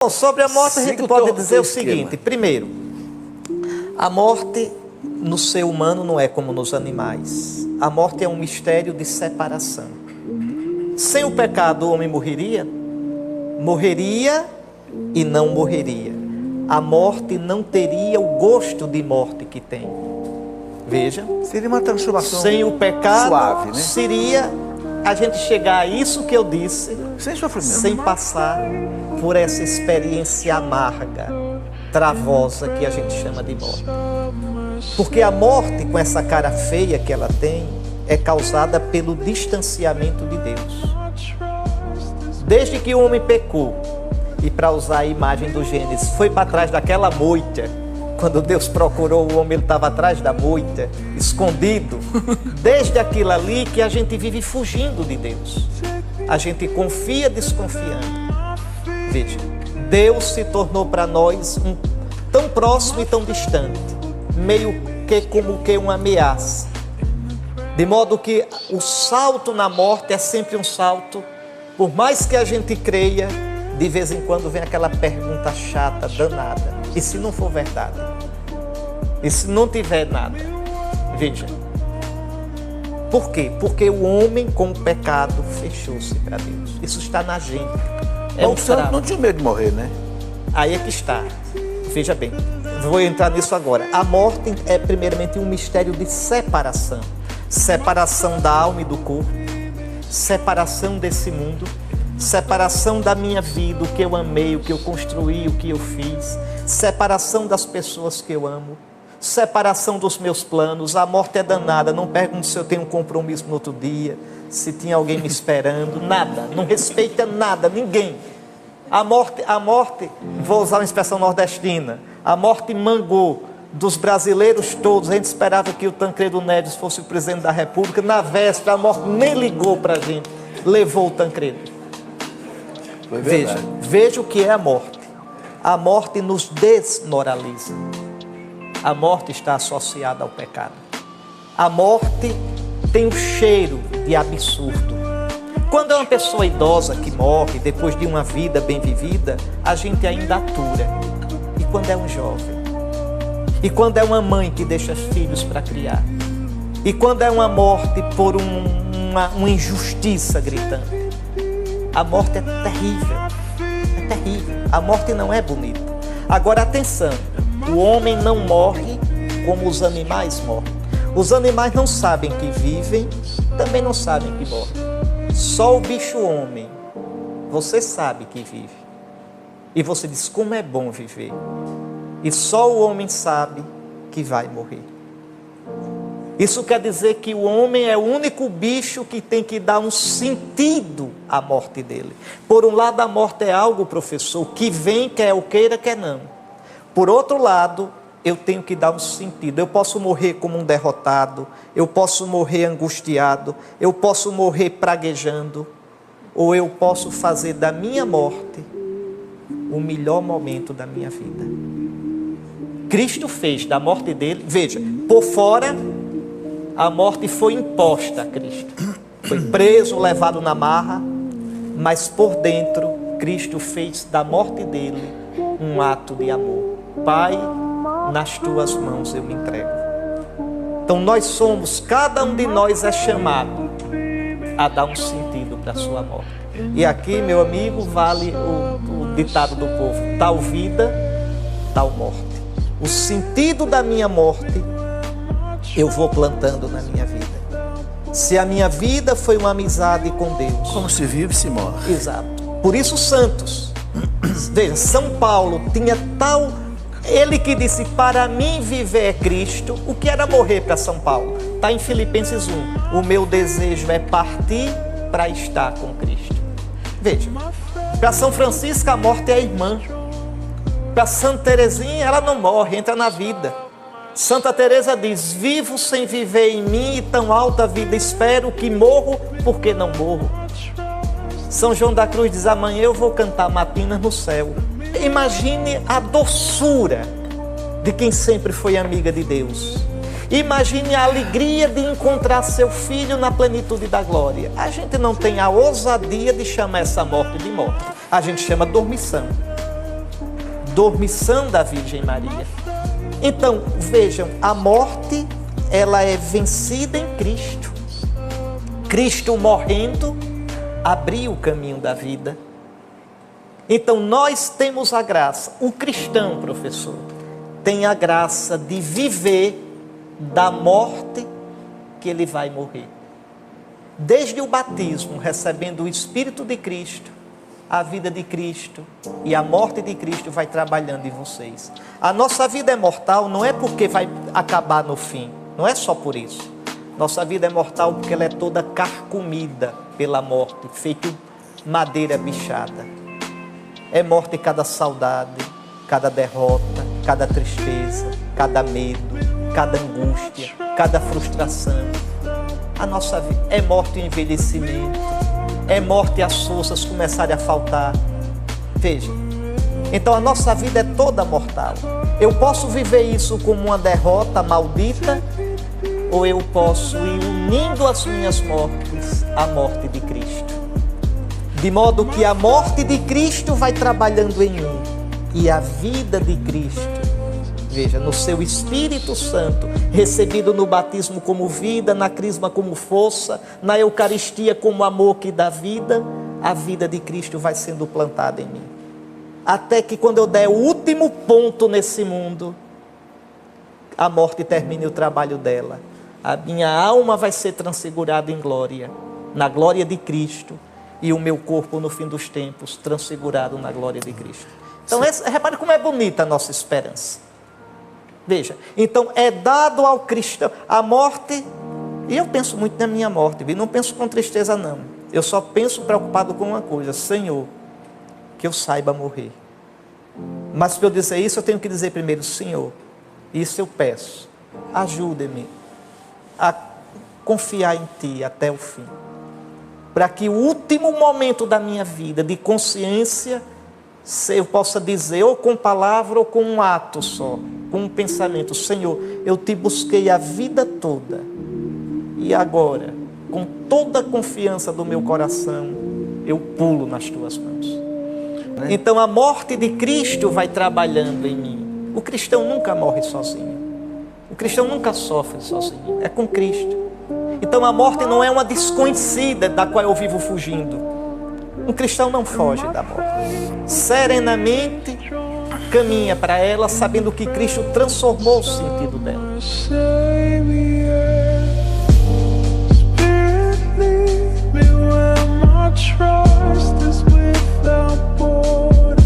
Bom, sobre a morte a gente pode dizer o seguinte. Primeiro, a morte no ser humano não é como nos animais. A morte é um mistério de separação. Sem o pecado o homem morreria? Morreria e não morreria. A morte não teria o gosto de morte que tem. Veja. Seria uma transformação sem o pecado, suave, né? Seria a gente chegar a isso que eu disse, sem sofrimento, sem passar por essa experiência amarga, travosa que a gente chama de morte. Porque a morte, com essa cara feia que ela tem, é causada pelo distanciamento de Deus. Desde que o homem pecou, e para usar a imagem do Gênesis, foi para trás daquela moita. Quando Deus procurou o homem, ele estava atrás da moita, escondido. Desde aquilo ali que a gente vive fugindo de Deus. A gente confia desconfiando. Veja, Deus se tornou para nós tão próximo e tão distante, meio que como que uma ameaça. De modo que o salto na morte é sempre um salto, por mais que a gente creia, de vez em quando vem aquela pergunta chata, danada. E se não for verdade? E se não tiver nada? Veja. Por quê? Porque o homem com o pecado fechou-se para Deus. Isso está na gente. O santo não tinha medo de morrer, né? Aí é que está. Veja bem, vou entrar nisso agora. A morte é primeiramente um mistério de separação. Separação da alma e do corpo. Separação desse mundo. Separação da minha vida, o que eu amei, o que eu construí, o que eu fiz. Separação das pessoas que eu amo. Separação dos meus planos. A morte é danada. Não pergunto se eu tenho um compromisso no outro dia, se tinha alguém me esperando. Nada. Não respeita nada, ninguém. A morte, vou usar uma expressão nordestina, a morte mangou dos brasileiros todos. A gente esperava que o Tancredo Neves fosse o presidente da República. Na véspera, a morte nem ligou para a gente. Levou o Tancredo. Veja o que é a morte. A morte nos desmoraliza. A morte está associada ao pecado. A morte tem um cheiro de absurdo. Quando é uma pessoa idosa que morre depois de uma vida bem vivida, a gente ainda atura. E quando é um jovem? E quando é uma mãe que deixa filhos para criar? E quando é uma morte por uma injustiça gritante? A morte é terrível. É terrível. A morte não é bonita. Agora, atenção. O homem não morre como os animais morrem. Os animais não sabem que vivem, também não sabem que morrem. Só o bicho homem, você sabe que vive. E você diz, como é bom viver. E só o homem sabe que vai morrer. Isso quer dizer que o homem é o único bicho que tem que dar um sentido à morte dele. Por um lado, a morte é algo, professor, que vem, quer eu queira, quer não. Por outro lado, eu tenho que dar um sentido. Eu posso morrer como um derrotado, eu posso morrer angustiado, eu posso morrer praguejando, ou eu posso fazer da minha morte o melhor momento da minha vida. Cristo fez da morte dele, veja, por fora, a morte foi imposta a Cristo. Foi preso, levado na marra, mas por dentro, Cristo fez da morte dele um ato de amor. Pai, nas tuas mãos eu me entrego. Então nós somos, cada um de nós é chamado a dar um sentido para a sua morte. E aqui, meu amigo, vale o ditado do povo: tal vida, tal morte. O sentido da minha morte eu vou plantando na minha vida. Se a minha vida foi uma amizade com Deus, como se vive, se morre. Exato. Por isso santos. Veja, São Paulo tinha tal... Ele que disse, para mim viver é Cristo. O que era morrer para São Paulo? Está em Filipenses 1. O meu desejo é partir para estar com Cristo. Veja, para São Francisco a morte é a irmã. Para Santa Teresinha ela não morre, entra na vida. Santa Teresa diz, vivo sem viver em mim e tão alta vida espero que morro porque não morro. São João da Cruz diz, amanhã eu vou cantar matinas no céu. Imagine a doçura de quem sempre foi amiga de Deus. Imagine a alegria de encontrar seu filho na plenitude da glória. A gente não tem a ousadia de chamar essa morte de morte. A gente chama dormição. dormição da Virgem Maria. Então, vejam, a morte, ela é vencida em Cristo. Cristo morrendo, abriu o caminho da vida. Então, nós temos a graça, o cristão, professor, tem a graça de viver da morte que ele vai morrer. Desde o batismo, recebendo o Espírito de Cristo, a vida de Cristo e a morte de Cristo vai trabalhando em vocês. A nossa vida é mortal não é porque vai acabar no fim, não é só por isso. Nossa vida é mortal porque ela é toda carcomida pela morte, feito madeira bichada. É morte cada saudade, cada derrota, cada tristeza, cada medo, cada angústia, cada frustração. A nossa vida é morte o envelhecimento, é morte as forças começarem a faltar. Veja, então a nossa vida é toda mortal. Eu posso viver isso como uma derrota maldita, ou eu posso ir unindo as minhas mortes à morte de Cristo. De modo que a morte de Cristo vai trabalhando em mim e a vida de Cristo, veja, no seu Espírito Santo, recebido no batismo como vida, na crisma como força, na Eucaristia como amor que dá vida, a vida de Cristo vai sendo plantada em mim. Até que quando eu der o último ponto nesse mundo, a morte termine o trabalho dela. A minha alma vai ser transfigurada em glória, na glória de Cristo, e o meu corpo no fim dos tempos transfigurado na glória de Cristo. Então, repare como é bonita a nossa esperança. Veja, então é dado ao cristão a morte, e eu penso muito na minha morte, não penso com tristeza não. Eu só penso preocupado com uma coisa: Senhor, que eu saiba morrer. Mas para eu dizer isso, eu tenho que dizer primeiro: Senhor, isso eu peço, ajude-me a confiar em Ti até o fim, para que o último momento da minha vida de consciência eu possa dizer, ou com palavra ou com um ato só, com um pensamento: Senhor, eu Te busquei a vida toda e agora, com toda a confiança do meu coração, eu pulo nas Tuas mãos. Então a morte de Cristo vai trabalhando em mim. O cristão nunca morre sozinho. O cristão nunca sofre sozinho. É com Cristo. Então a morte não é uma desconhecida da qual eu vivo fugindo. Um cristão não foge da morte. Serenamente caminha para ela, sabendo que Cristo transformou o sentido dela. Trust is without borders.